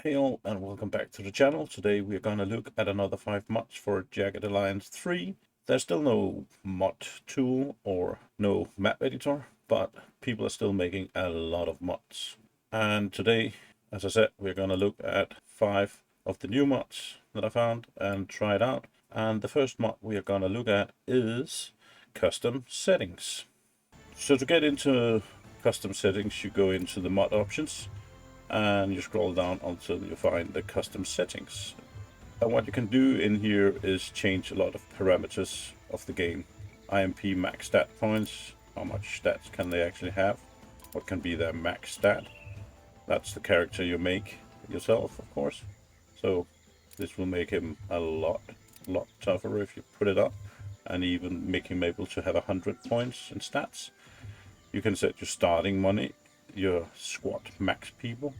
Hey all, and welcome back to the channel. Today we're going to look at another 5 mods for Jagged Alliance 3. There's still no mod tool or no map editor, but people are still making a lot of mods. And today, as I said, we're going to look at 5 of the new mods that I found and try it out. And the first mod we are going to look at is custom settings. So to get into custom settings, you go into the mod options and you scroll down until you find the custom settings. And what you can do in here is change a lot of parameters of the game. IMP max stat points, how much stats can they actually have, what can be their max stat. That's the character you make yourself, of course. So this will make him a lot tougher if you put it up, and even make him able to have 100 points in stats. You can set your starting money, your squad max people,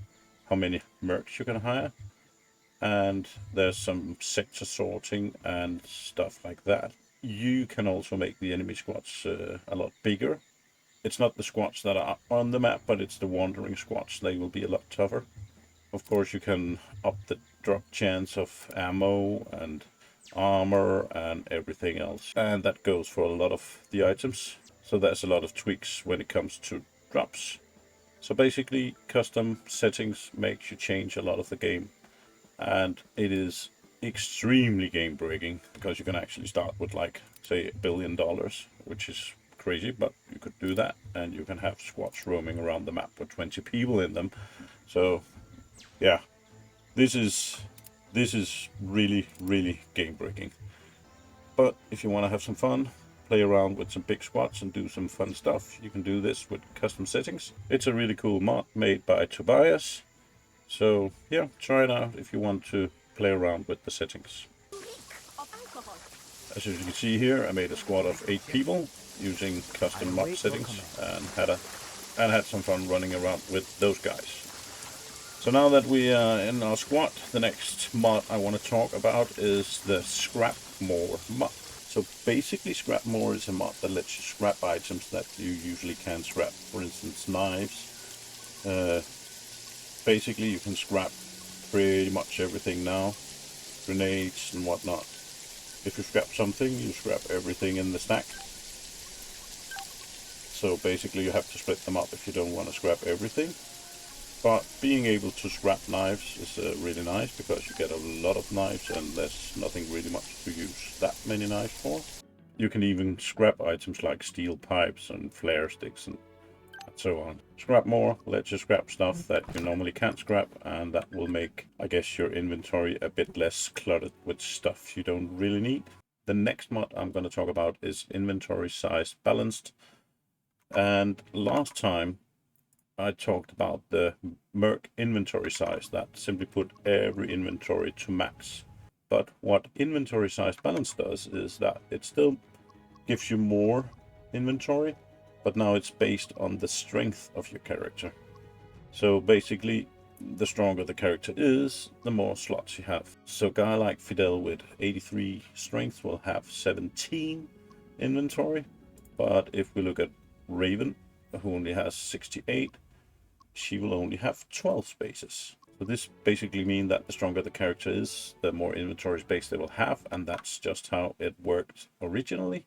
how many mercs you can hire, and there's some sector sorting and stuff like that. You can also make the enemy squads a lot bigger. It's not the squads that are on the map, but it's the wandering squads. They will be a lot tougher. Of course, you can up the drop chance of ammo and armor and everything else, and that goes for a lot of the items. So there's a lot of tweaks when it comes to drops. So basically, custom settings makes you change a lot of the game, and it is extremely game breaking because you can actually start with, like, say $1 billion, which is crazy, but you could do that, and you can have squads roaming around the map with 20 people in them. So yeah, this is really game breaking. But if you want to have some fun, play around with some big squads and do some fun stuff, you can do this with custom settings. It's a really cool mod made by Tobias. So yeah, try it out if you want to play around with the settings. As you can see here, I made a squad of 8 people using custom mod settings and had some fun running around with those guys. So now that we are in our squad, the next mod I want to talk about is the Scrap More mod. So basically, Scrap More is a mod that lets you scrap items that you usually can't scrap. For instance, knives. Basically, you can scrap pretty much everything now. Grenades and whatnot. If you scrap something, you scrap everything in the stack. So basically, you have to split them up if you don't want to scrap everything. But being able to scrap knives is really nice, because you get a lot of knives and there's nothing really much to use that many knives for. You can even scrap items like steel pipes and flare sticks and so on. Scrap More lets you scrap stuff that you normally can't scrap, and that will make, I guess, your inventory a bit less cluttered with stuff you don't really need. The next mod I'm going to talk about is inventory size balanced. And last time I talked about the merc inventory size that simply put every inventory to max. But what inventory size balance does is that it still gives you more inventory, but now it's based on the strength of your character. So basically, the stronger the character is, the more slots you have. So a guy like Fidel with 83 strength will have 17 inventory, but if we look at Raven, who only has 68, she will only have 12 spaces. So this basically means that the stronger the character is, the more inventory space they will have, and that's just how it worked originally.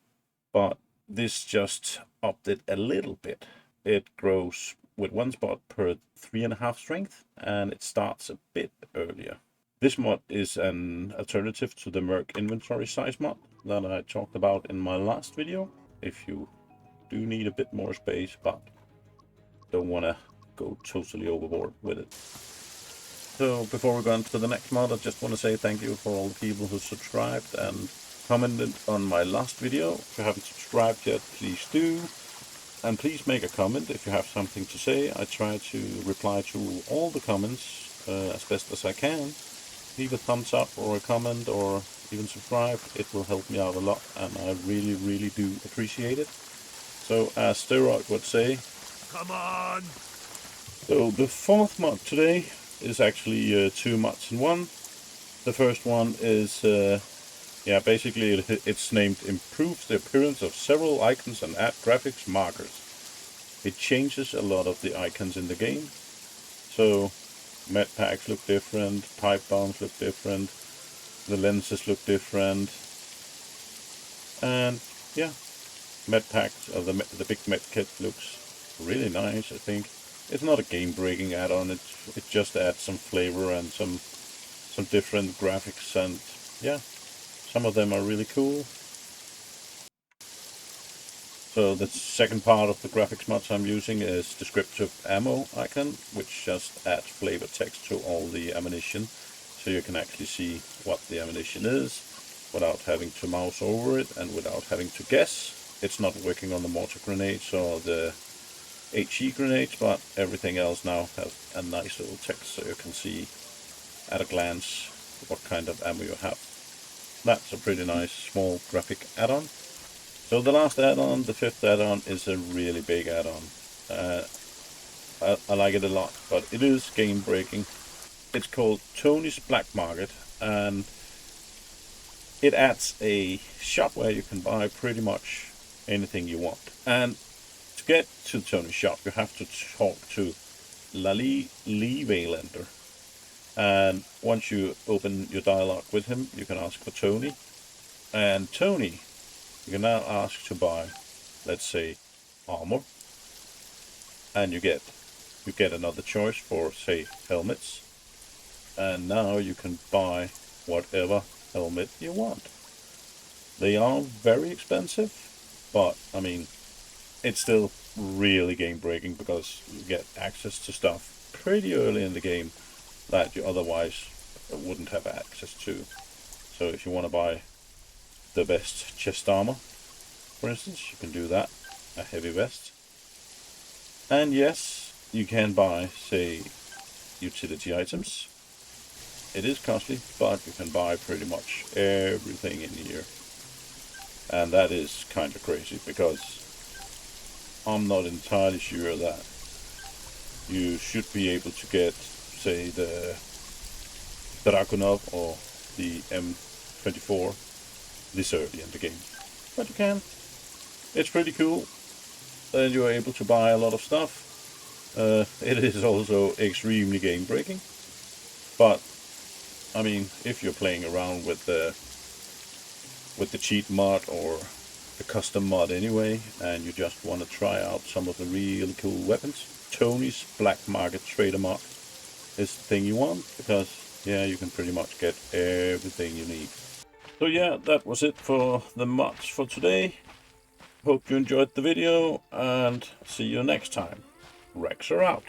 But this just upped it a little bit. It grows with 1 spot per 3.5 strength, and it starts a bit earlier. This mod is an alternative to the merc inventory size mod that I talked about in my last video. If you do need a bit more space but don't want to go totally overboard with it. So before we go on to the next mod, I just want to say thank you for all the people who subscribed and commented on my last video. If you haven't subscribed yet, please do. And please make a comment if you have something to say. I try to reply to all the comments as best as I can. Leave a thumbs up or a comment or even subscribe. It will help me out a lot, and I really do appreciate it. So as Steroid would say, come on! So the 4th mod today is actually 2 mods in one. The first one is, basically it's named Improves the Appearance of Several Icons and Add Graphics Markers. It changes a lot of the icons in the game. So Med packs look different, pipe bombs look different, the lenses look different, and yeah, med packs of the big med kit looks really nice. I think it's not a game-breaking add-on. It just adds some flavor and some different graphics, and yeah, some of them are really cool. So the second part of the graphics mods I'm using is descriptive ammo icon, which just adds flavor text to all the ammunition, so you can actually see what the ammunition is without having to mouse over it and without having to guess. It's not working on the mortar grenades or the HE grenades, but everything else now has a nice little text so you can see at a glance what kind of ammo you have. That's a pretty nice small graphic add-on. So the last add-on, the fifth add-on, is a really big add-on. I like it a lot, but it is game breaking. It's called Tony's Black Market, and it adds a shop where you can buy pretty much anything you want. And to get to Tony's shop, you have to talk to Lee Waylander. And once you open your dialogue with him, you can ask for Tony. And Tony, you can now ask to buy, let's say, armor. And you get another choice for, say, helmets. And now you can buy whatever helmet you want. They are very expensive, but I mean, it's still really game breaking because you get access to stuff pretty early in the game that you otherwise wouldn't have access to. So if you want to buy the best chest armor, for instance, you can do that, a heavy vest. And yes, you can buy, say, utility items. It is costly, but you can buy pretty much everything in here. And that is kind of crazy because I'm not entirely sure that you should be able to get, say, the Dragunov or the M24 this early in the game. But you can. It's pretty cool. And you're able to buy a lot of stuff. It is also extremely game breaking. But I mean, if you're playing around with the cheat mod or the custom mod anyway, and you just want to try out some of the really cool weapons, Tony's Black Market Trader mod is the thing you want, because yeah, you can pretty much get everything you need. So yeah, that was it for the mods for today. Hope you enjoyed the video, and see you next time. Rex are out.